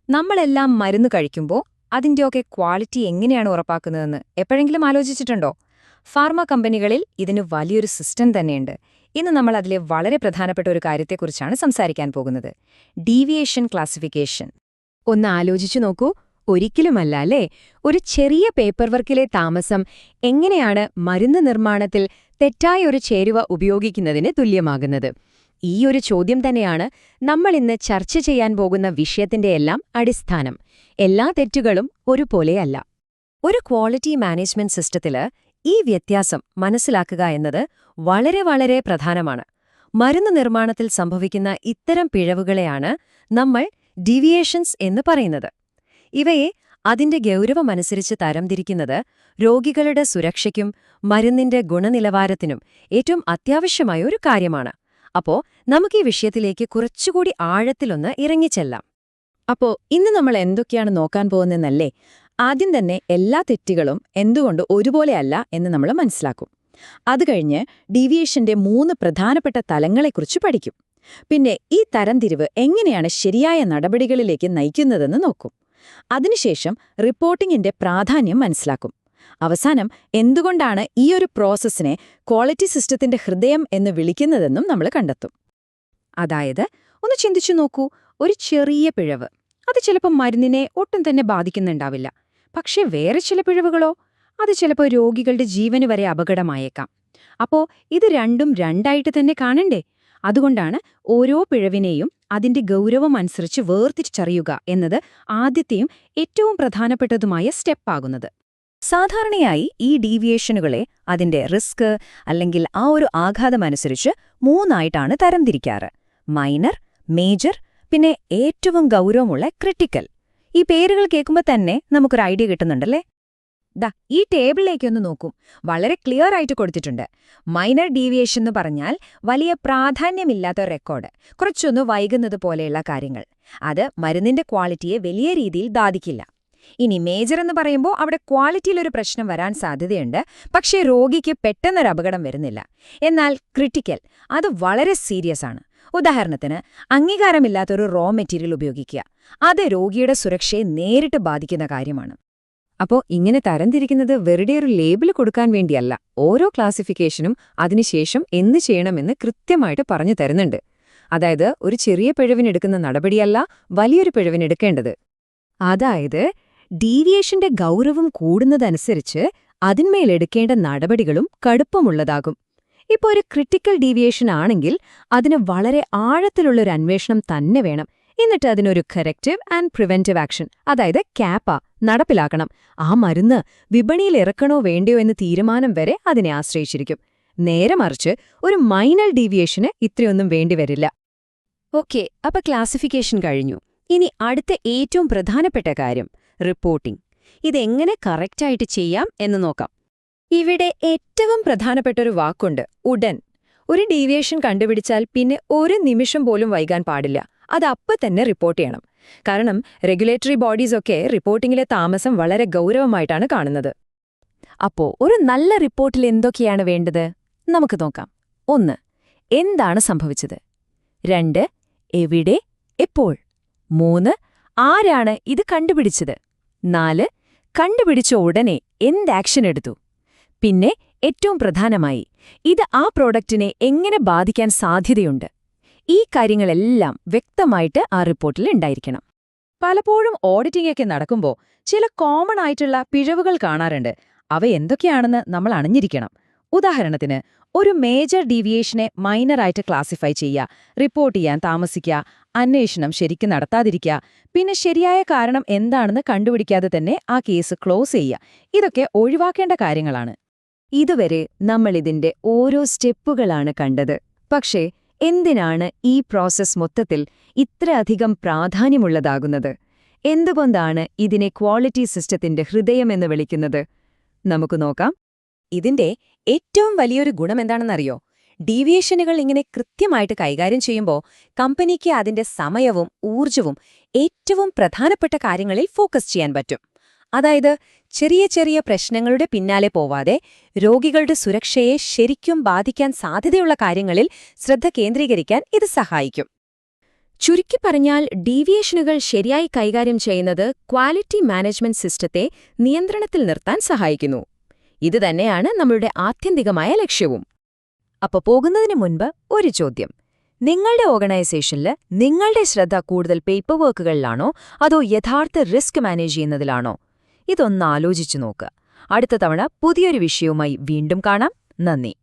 നമ്മളെല്ലാം മരുന്ന് കഴിക്കുമ്പോൾ അതിന്റെയൊക്കെ ക്വാളിറ്റി എങ്ങനെയാണ് ഉറപ്പാക്കുന്നതെന്ന് എപ്പോഴെങ്കിലും ആലോചിച്ചിട്ടുണ്ടോ? ഫാർമ കമ്പനികളിൽ ഇതിന് വലിയൊരു സിസ്റ്റം തന്നെയുണ്ട്. ഇന്ന് നമ്മൾ അതിലെ വളരെ പ്രധാനപ്പെട്ട ഒരു കാര്യത്തെക്കുറിച്ചാണ് സംസാരിക്കാൻ പോകുന്നത്: ഡീവിയേഷൻ ക്ലാസിഫിക്കേഷൻ. ഒന്ന് ആലോചിച്ചു നോക്കൂ, ഒരിക്കലുമല്ല അല്ലേ? ഒരു ചെറിയ പേപ്പർ വർക്കിലെ താമസം എങ്ങനെയാണ് മരുന്ന് നിർമ്മാണത്തിൽ തെറ്റായ ഒരു ചേരുവ ഉപയോഗിക്കുന്നതിന് തുല്യമാകുന്നത്? ഈ ഒരു ചോദ്യം തന്നെയാണ് നമ്മൾ ഇന്ന് ചർച്ച ചെയ്യാൻ പോകുന്ന വിഷയത്തിന്റെയെല്ലാം അടിസ്ഥാനം. എല്ലാ തെറ്റുകളും ഒരുപോലെയല്ല. ഒരു ക്വാളിറ്റി മാനേജ്മെന്റ് സിസ്റ്റത്തില് ഈ വ്യത്യാസം മനസ്സിലാക്കുക എന്നത് വളരെ വളരെ പ്രധാനമാണ്. മരുന്ന് നിർമ്മാണത്തിൽ സംഭവിക്കുന്ന ഇത്തരം പിഴവുകളെയാണ് നമ്മൾ ഡീവിയേഷൻസ് എന്ന് പറയുന്നത്. ഇവയെ അതിന്റെ ഗൗരവമനുസരിച്ച് തരംതിരിക്കുന്നത് രോഗികളുടെ സുരക്ഷയ്ക്കും മരുന്നിന്റെ ഗുണനിലവാരത്തിനും ഏറ്റവും അത്യാവശ്യമായ ഒരു കാര്യമാണ്. അപ്പോ നമുക്ക് ഈ വിഷയത്തിലേക്ക് കുറച്ചുകൂടി ആഴത്തിലൊന്ന് ഇറങ്ങിച്ചെല്ലാം. അപ്പോ ഇന്ന് നമ്മൾ എന്തൊക്കെയാണ് നോക്കാൻ പോകുന്നതെന്നല്ലേ? ആദ്യം തന്നെ എല്ലാ തെറ്റുകളും എന്തുകൊണ്ട് ഒരുപോലെയല്ല എന്ന് നമ്മൾ മനസ്സിലാക്കും. അത് കഴിഞ്ഞ് ഡീവിയേഷന്റെ 3 പ്രധാനപ്പെട്ട തലങ്ങളെക്കുറിച്ച് പഠിക്കും. പിന്നെ ഈ തരംതിരിവ് എങ്ങനെയാണ് ശരിയായ നടപടികളിലേക്ക് നയിക്കുന്നതെന്ന് നോക്കും. അതിനുശേഷം റിപ്പോർട്ടിംഗിന്റെ പ്രാധാന്യം മനസ്സിലാക്കും. അവസാനം എന്തുകൊണ്ടാണ് ഈ ഒരു പ്രോസസ്സിനെ ക്വാളിറ്റി സിസ്റ്റത്തിന്റെ ഹൃദയം എന്ന് വിളിക്കുന്നതെന്നും നമ്മൾ കണ്ടെത്തും. അതായത്, ഒന്ന് ചിന്തിച്ചു നോക്കൂ, ഒരു ചെറിയ പിഴവ് അത് ചിലപ്പോൾ മരുന്നിനെ ഒട്ടും തന്നെ ബാധിക്കുന്നുണ്ടാവില്ല. പക്ഷേ വേറെ ചില പിഴവുകളോ? അത് ചിലപ്പോൾ രോഗികളുടെ ജീവന് വരെ അപകടമായേക്കാം. അപ്പോ ഇത് രണ്ടും രണ്ടായിട്ട് തന്നെ കാണണ്ടേ? അതുകൊണ്ടാണ് ഓരോ പിഴവിനെയും അതിന്റെ ഗൗരവം അനുസരിച്ച് വേർതിരിച്ചറിയുക എന്നത് ആദ്യത്തെയും ഏറ്റവും പ്രധാനപ്പെട്ടതുമായ സ്റ്റെപ്പാകുന്നത്. സാധാരണയായി ഈ ഡീവിയേഷനുകളെ അതിന്റെ റിസ്ക് അല്ലെങ്കിൽ ആ ഒരു ആഘാതമനുസരിച്ച് 3ആയിട്ടാണ് തരംതിരിക്കാറ്: മൈനർ, മേജർ, പിന്നെ ഏറ്റവും ഗൗരവമുള്ള ക്രിട്ടിക്കൽ. ഈ പേരുകൾ കേൾക്കുമ്പോൾ തന്നെ നമുക്കൊരു ഐഡിയ കിട്ടുന്നുണ്ടല്ലേ? ഈ ടേബിളിലേക്കൊന്ന് നോക്കൂ. വളരെ ക്ലിയർ ആയിട്ട് കൊടുത്തിട്ടുണ്ട്. മൈനർ ഡീവിയേഷൻ എന്ന് പറഞ്ഞാൽ വലിയ പ്രാധാന്യമില്ലാത്ത റെക്കോർഡ്, കുറച്ചൊന്ന് വൈകുന്നത് പോലെയുള്ള കാര്യങ്ങൾ. അത് മരുന്നിന്റെ ക്വാളിറ്റിയെ വലിയ രീതിയിൽ ബാധിക്കില്ല. ഇനി മേജർ എന്ന് പറയുമ്പോൾ അവിടെ ക്വാളിറ്റിയിലൊരു പ്രശ്നം വരാൻ സാധ്യതയുണ്ട്, പക്ഷേ രോഗിക്ക് പെട്ടെന്നൊരു അപകടം വരുന്നില്ല. എന്നാൽ ക്രിട്ടിക്കൽ അത് വളരെ സീരിയസ് ആണ്. ഉദാഹരണത്തിന്, അംഗീകാരമില്ലാത്തൊരു റോ മെറ്റീരിയൽ ഉപയോഗിക്കുക. അത് രോഗിയുടെ സുരക്ഷയെ നേരിട്ട് ബാധിക്കുന്ന കാര്യമാണ്. അപ്പോൾ ഇങ്ങനെ തരംതിരിക്കുന്നത് വെറുതെ ഒരു ലേബിൾ കൊടുക്കാൻ വേണ്ടിയല്ല. ഓരോ ക്ലാസിഫിക്കേഷനും അതിനുശേഷം എന്ത് ചെയ്യണമെന്ന് കൃത്യമായിട്ട് പറഞ്ഞു തരുന്നുണ്ട്. അതായത്, ഒരു ചെറിയ പിഴവിനെടുക്കുന്ന നടപടിയല്ല വലിയൊരു പിഴവിനെടുക്കേണ്ടത്. അതായത്, ഡീവിയേഷന്റെ ഗൗരവം കൂടുന്നതനുസരിച്ച് അതിന്മേലെടുക്കേണ്ട നടപടികളും കടുപ്പമുള്ളതാകും. ഇപ്പോൾ ഒരു ക്രിട്ടിക്കൽ ഡീവിയേഷൻ ആണെങ്കിൽ അതിന് വളരെ ആഴത്തിലുള്ളൊരു അന്വേഷണം തന്നെ വേണം. എന്നിട്ട് അതിനൊരു കറക്റ്റീവ് ആൻഡ് പ്രിവെന്റീവ് ആക്ഷൻ, അതായത് കാപ്പ, നടപ്പിലാക്കണം. ആ മരുന്ന് വിപണിയിൽ ഇറക്കണോ വേണ്ടയോ എന്ന് തീരുമാനം വരെ അതിനെ ആശ്രയിച്ചിരിക്കും. നേരെ മറിച്ച് ഒരു മൈനർ ഡീവിയേഷന് ഇത്രയൊന്നും വേണ്ടിവരില്ല. ഓക്കെ, അപ്പൊ ക്ലാസിഫിക്കേഷൻ കഴിഞ്ഞു. ഇനി അടുത്ത ഏറ്റവും പ്രധാനപ്പെട്ട കാര്യം റിപ്പോർട്ടിംഗ്. ഇതെങ്ങനെ കറക്റ്റായിട്ട് ചെയ്യാം എന്ന് നോക്കാം. ഇവിടെ ഏറ്റവും പ്രധാനപ്പെട്ടൊരു വാക്കുണ്ട്: ഉടൻ. ഒരു ഡീവിയേഷൻ കണ്ടുപിടിച്ചാൽ പിന്നെ ഒരു നിമിഷം പോലും വൈകാൻ പാടില്ല. അത് അപ്പം തന്നെ റിപ്പോർട്ട് ചെയ്യണം. കാരണം റെഗുലേറ്ററി ബോഡീസൊക്കെ റിപ്പോർട്ടിംഗിലെ താമസം വളരെ ഗൗരവമായിട്ടാണ് കാണുന്നത്. അപ്പോ ഒരു നല്ല റിപ്പോർട്ടിൽ എന്തൊക്കെയാണ് വേണ്ടത്? നമുക്ക് നോക്കാം. 1. എന്താണ് സംഭവിച്ചത്? 2. എവിടെ, എപ്പോൾ? 3. ആരാണ് ഇത് കണ്ടുപിടിച്ചത്? 4. കണ്ടുപിടിച്ച ഉടനെ എന്ത് ആക്ഷൻ എടുത്തു? പിന്നെ ഏറ്റവും പ്രധാനമായി, ഇത് ആ പ്രോഡക്റ്റിനെ എങ്ങനെ ബാധിക്കാൻ സാധ്യതയുണ്ട്? ഈ കാര്യങ്ങളെല്ലാം വ്യക്തമായിട്ട് ആ റിപ്പോർട്ടിൽ ഉണ്ടായിരിക്കണം. പലപ്പോഴും ഓഡിറ്റിംഗൊക്കെ നടക്കുമ്പോൾ ചില കോമൺ ആയിട്ടുള്ള പിഴവുകൾ കാണാറുണ്ട്. അവ എന്തൊക്കെയാണെന്ന് നമ്മൾ അറിഞ്ഞിരിക്കണം. ഉദാഹരണത്തിന്, ഒരു മേജർ ഡീവിയേഷനെ മൈനറായിട്ട് ക്ലാസിഫൈ ചെയ്യുക, റിപ്പോർട്ട് ചെയ്യാൻ താമസിക്കുക, അന്വേഷണം ശരിക്കും നടത്താതിരിക്കുക, പിന്നെ ശരിയായ കാരണം എന്താണെന്ന് കണ്ടുപിടിക്കാതെ തന്നെ ആ കേസ് ക്ലോസ് ചെയ്യുക. ഇതൊക്കെ ഒഴിവാക്കേണ്ട കാര്യങ്ങളാണ്. ഇതുവരെ നമ്മളിതിന്റെ ഓരോ സ്റ്റെപ്പുകളാണ് കണ്ടത്. പക്ഷേ എന്തിനാണ് ഈ പ്രോസസ് മൊത്തത്തിൽ ഇത്രയധികം പ്രാധാന്യമുള്ളതാകുന്നത്? എന്തുകൊണ്ടാണ് ഇതിനെ ക്വാളിറ്റി സിസ്റ്റത്തിന്റെ ഹൃദയമെന്ന് വിളിക്കുന്നത്? നമുക്ക് നോക്കാം. ഇതിന്റെ ഏറ്റവും വലിയൊരു ഗുണമെന്താണെന്നറിയോ? ഡീവിയേഷനുകൾ ഇങ്ങനെ കൃത്യമായിട്ട് കൈകാര്യം ചെയ്യുമ്പോൾ കമ്പനിക്ക് അതിന്റെ സമയവും ഊർജവും ഏറ്റവും പ്രധാനപ്പെട്ട കാര്യങ്ങളിൽ ഫോക്കസ് ചെയ്യാൻ പറ്റും. അതായത്, ചെറിയ ചെറിയ പ്രശ്നങ്ങളുടെ പിന്നാലെ പോവാതെ രോഗികളുടെ സുരക്ഷയെ ശരിക്കും ബാധിക്കാൻ സാധ്യതയുള്ള കാര്യങ്ങളിൽ ശ്രദ്ധ കേന്ദ്രീകരിക്കാൻ ഇത് സഹായിക്കും. ചുരുക്കി പറഞ്ഞാൽ ഡീവിയേഷനുകൾ ശരിയായി കൈകാര്യം ചെയ്യുന്നത് ക്വാളിറ്റി മാനേജ്മെന്റ് സിസ്റ്റത്തെ നിയന്ത്രണത്തിൽ നിർത്താൻ സഹായിക്കുന്നു. ഇതുതന്നെയാണ് നമ്മളുടെ ആത്യന്തികമായ ലക്ഷ്യവും. അപ്പൊ പോകുന്നതിന് മുൻപ് ഒരു ചോദ്യം. നിങ്ങളുടെ ഓർഗനൈസേഷനിൽ നിങ്ങളുടെ ശ്രദ്ധ കൂടുതൽ പേപ്പർ വർക്കുകളിലാണോ അതോ യഥാർത്ഥ റിസ്ക് മാനേജ് ചെയ്യുന്നതിലാണോ? ഇതൊന്ന് ആലോചിച്ചു നോക്കുക. അടുത്ത തവണ പുതിയൊരു വിഷയവുമായി വീണ്ടും കാണാം. നന്ദി.